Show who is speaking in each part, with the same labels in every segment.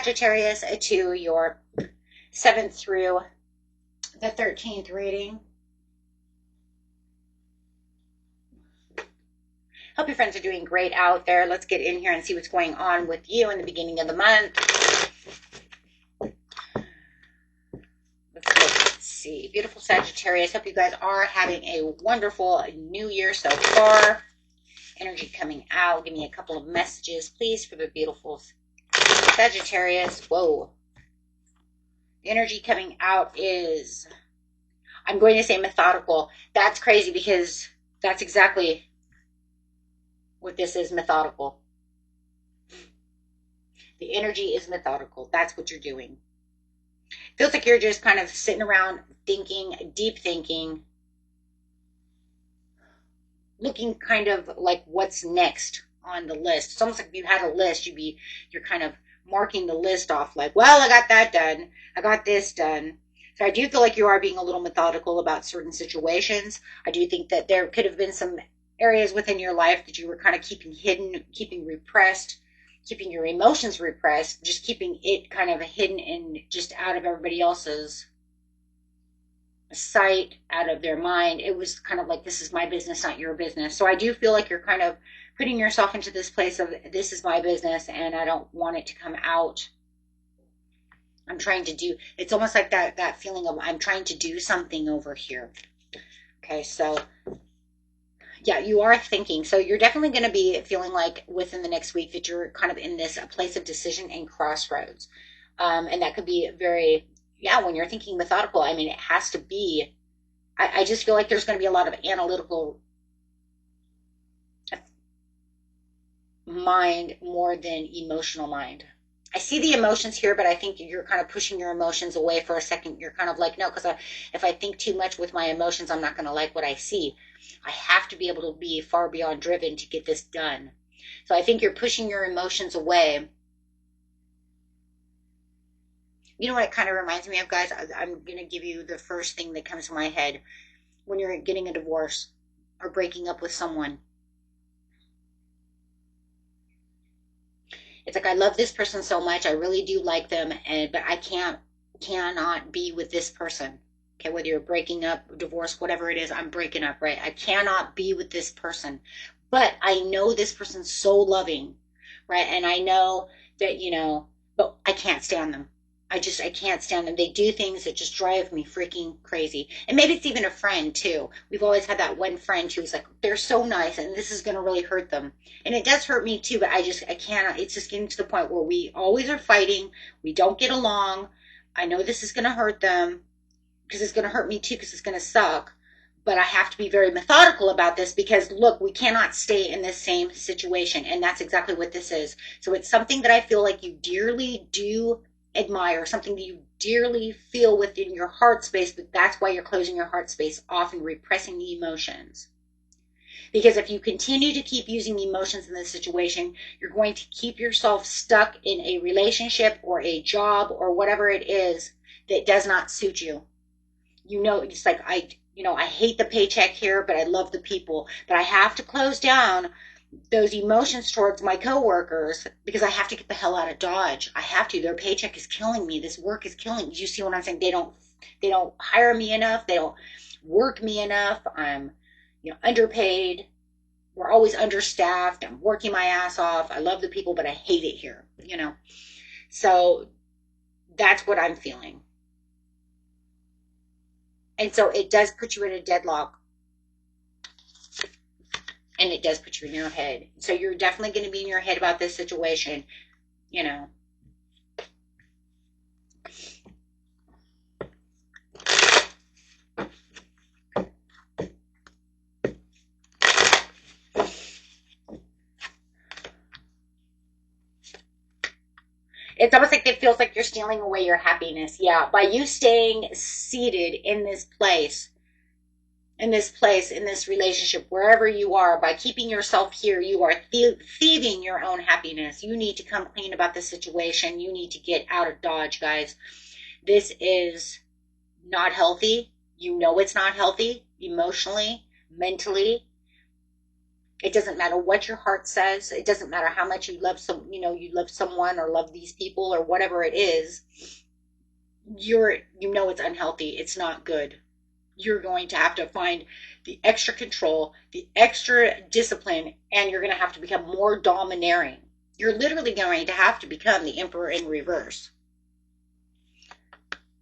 Speaker 1: Sagittarius to your 7th through the 13th reading. Hope your friends are doing great out there. Let's get in here and see what's going on with you in the beginning of the month. Let's see. Beautiful Sagittarius. Hope you guys are having a wonderful new year so far. Energy coming out. Give me a couple of messages, please, for the beautiful Sagittarius. Whoa. The energy coming out is, I'm going to say methodical. That's crazy because that's exactly what this is, methodical. The energy is methodical. That's what you're doing. Feels like you're just kind of sitting around thinking, deep thinking, looking kind of like what's next on the list. It's almost like if you had a list, you're kind of marking the list off like, well, I got that done. I got this done. So I do feel like you are being a little methodical about certain situations. I do think that there could have been some areas within your life that you were kind of keeping hidden, keeping repressed, keeping your emotions repressed, just keeping it kind of hidden and just out of everybody else's sight, out of their mind. It was kind of like, this is my business, not your business. So I do feel like you're kind of putting yourself into this place of, this is my business and I don't want it to come out. I'm trying to do, it's almost like that feeling of, I'm trying to do something over here. Okay, so yeah, you are thinking. So you're definitely going to be feeling like within the next week that you're kind of in this place of decision and crossroads. And that could be very, yeah, when you're thinking methodical, I mean, it has to be, I just feel like there's going to be a lot of analytical mind more than emotional mind. I see the emotions here, but I think you're kind of pushing your emotions away for a second. You're kind of like, no, because if I think too much with my emotions, I'm not going to like what I see. I have to be able to be far beyond driven to get this done. So I think you're pushing your emotions away. You know what it kind of reminds me of, guys? I'm going to give you the first thing that comes to my head. When you're getting a divorce or breaking up with someone. It's like, I love this person so much. I really do like them, but I cannot be with this person. Okay, whether you're breaking up, divorce, whatever it is, I'm breaking up, right? I cannot be with this person. But I know this person's so loving, right? And I know that, but I can't stand them. I can't stand them. They do things that just drive me freaking crazy. And maybe it's even a friend too. We've always had that one friend who's like, they're so nice and this is going to really hurt them. And it does hurt me too, but I cannot. It's just getting to the point where we always are fighting. We don't get along. I know this is going to hurt them because it's going to hurt me too because it's going to suck. But I have to be very methodical about this because, look, we cannot stay in this same situation. And that's exactly what this is. So it's something that I feel like you dearly do admire, something that you dearly feel within your heart space, but that's why you're closing your heart space off and repressing the emotions. Because if you continue to keep using the emotions in this situation, you're going to keep yourself stuck in a relationship or a job or whatever it is that does not suit you. It's like, I hate the paycheck here, but I love the people. But I have to close down those emotions towards my coworkers because I have to get the hell out of Dodge. I have to. Their paycheck is killing me. This work is killing me. You see what I'm saying? They don't hire me enough. They don't work me enough. I'm, underpaid. We're always understaffed. I'm working my ass off. I love the people, but I hate it here, So that's what I'm feeling. And so it does put you in a deadlock. And it does put you in your head. So you're definitely going to be in your head about this situation, It's almost like it feels like you're stealing away your happiness. Yeah, by you staying seated in this place, in this relationship, wherever you are, by keeping yourself here, you are thieving your own happiness. You need to come clean about the situation. You need to get out of Dodge, guys. This is not healthy. You know it's not healthy emotionally, mentally. It doesn't matter what your heart says. It doesn't matter how much you love you love someone or love these people or whatever it is. It's unhealthy. It's not good. You're going to have to find the extra control, the extra discipline, and you're going to have to become more domineering. You're literally going to have to become the emperor in reverse.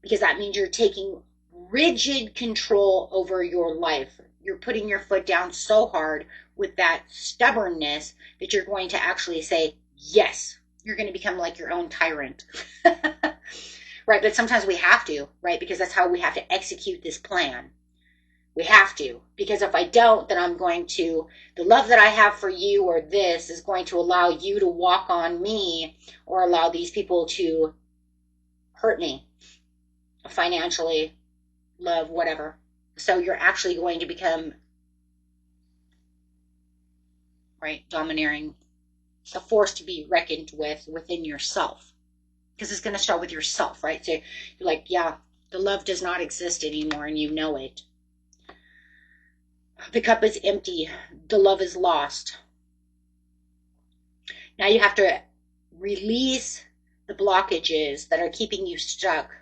Speaker 1: Because that means you're taking rigid control over your life. You're putting your foot down so hard with that stubbornness that you're going to actually say, yes. You're going to become like your own tyrant. Right? But sometimes we have to, right? Because that's how we have to execute this plan. We have to. Because if I don't, then the love that I have for you or this is going to allow you to walk on me or allow these people to hurt me financially, love, whatever. So you're actually going to become, right, domineering, a force to be reckoned with within yourself. Because it's going to start with yourself, right? So you're like, yeah, the love does not exist anymore, and you know it. The cup is empty. The love is lost. Now you have to release the blockages that are keeping you stuck.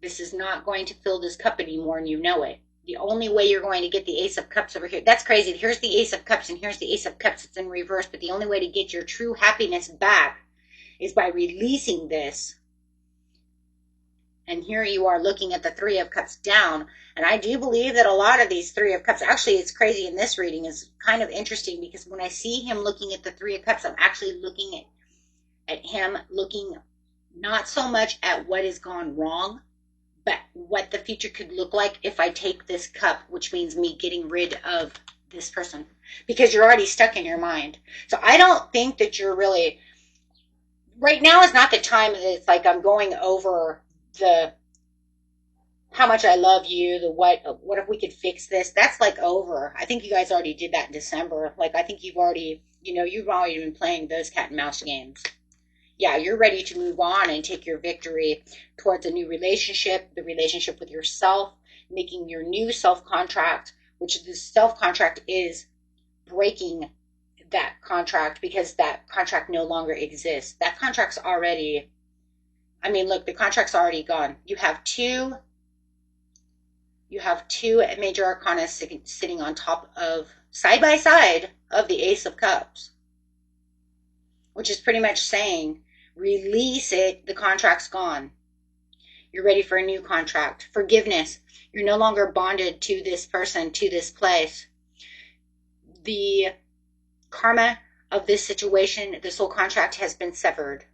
Speaker 1: This is not going to fill this cup anymore, and you know it. The only way you're going to get the Ace of Cups over here, that's crazy. Here's the Ace of Cups, and here's the Ace of Cups. It's in reverse, but the only way to get your true happiness back is by releasing this. And here you are looking at the Three of Cups down. And I do believe that a lot of these Three of Cups, actually it's crazy in this reading, is kind of interesting because when I see him looking at the Three of Cups, I'm actually looking at him looking not so much at what has gone wrong, but what the future could look like if I take this cup, which means me getting rid of this person. Because you're already stuck in your mind. So I don't think that you're really, right now is not the time that it's like I'm going over the how much I love you, the what if we could fix this. That's like over. I think you guys already did that in December. Like I think you've already been playing those cat and mouse games. Yeah, you're ready to move on and take your victory towards a new relationship, the relationship with yourself, making your new self-contract, which the self-contract is breaking that contract because that contract no longer exists. That contract's already, look, the contract's already gone. You have two major arcana sitting on top of, side by side, of the Ace of Cups, which is pretty much saying, release it, the contract's gone. You're ready for a new contract. Forgiveness. You're no longer bonded to this person, to this place. The karma of this situation, this whole contract has been severed.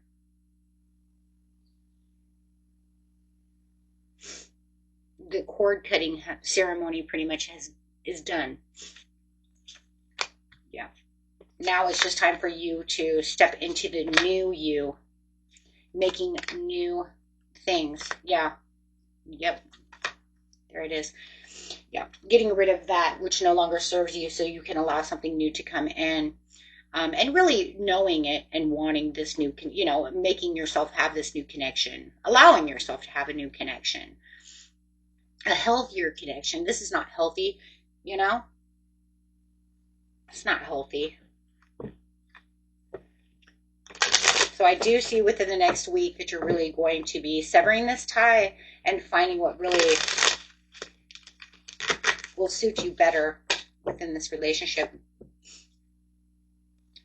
Speaker 1: The cord cutting ceremony pretty much is done. Yeah. Now it's just time for you to step into the new you, making new things. Yeah. Yep. There it is. Yeah. Getting rid of that which no longer serves you so you can allow something new to come in. And really knowing it and wanting this new, making yourself have this new connection, allowing yourself to have a new connection, a healthier connection. This is not healthy, It's not healthy. So I do see within the next week that you're really going to be severing this tie and finding what really will suit you better within this relationship.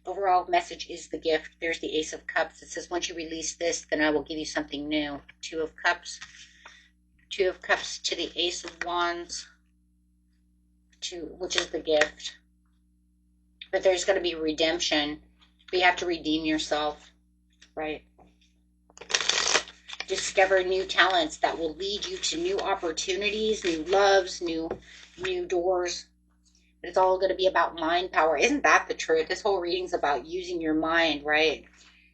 Speaker 1: Overall message is the gift. There's the Ace of Cups. It says, once you release this, then I will give you something new. Two of Cups. Two of Cups to the Ace of Wands, which is the gift. But there's going to be redemption. But you have to redeem yourself. Right? Discover new talents that will lead you to new opportunities, new loves, new doors. But it's all going to be about mind power. Isn't that the truth? This whole reading's about using your mind, right?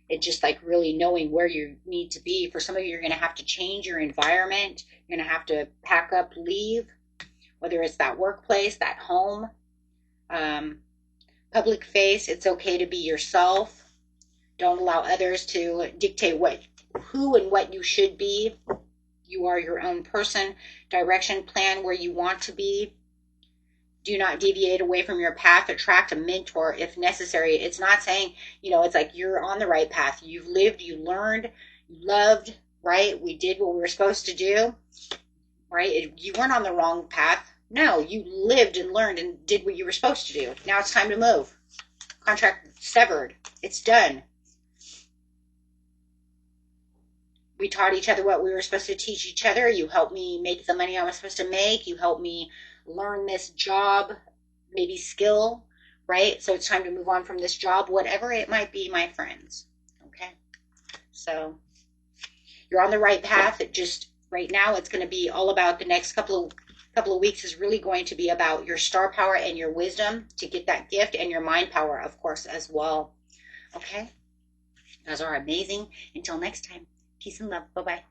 Speaker 1: It's just like really knowing where you need to be. For some of you, you're going to have to change your environment. You're going to have to pack up, leave, whether it's that workplace, that home, public face. It's okay to be yourself. Don't allow others to dictate who and what you should be. You are your own person. Direction, plan where you want to be. Do not deviate away from your path. Attract a mentor if necessary. It's not saying, it's like you're on the right path. You've lived, you learned, you loved, right? We did what we were supposed to do, right? You weren't on the wrong path. No, you lived and learned and did what you were supposed to do. Now it's time to move. Contract severed. It's done. We taught each other what we were supposed to teach each other. You helped me make the money I was supposed to make. You helped me learn this job, maybe skill, right? So it's time to move on from this job, whatever it might be, my friends. Okay. So you're on the right path. It just right now it's going to be all about the next couple of weeks is really going to be about your star power and your wisdom to get that gift, and your mind power, of course, as well. Okay. Those are amazing. Until next time. Peace and love. Bye-bye.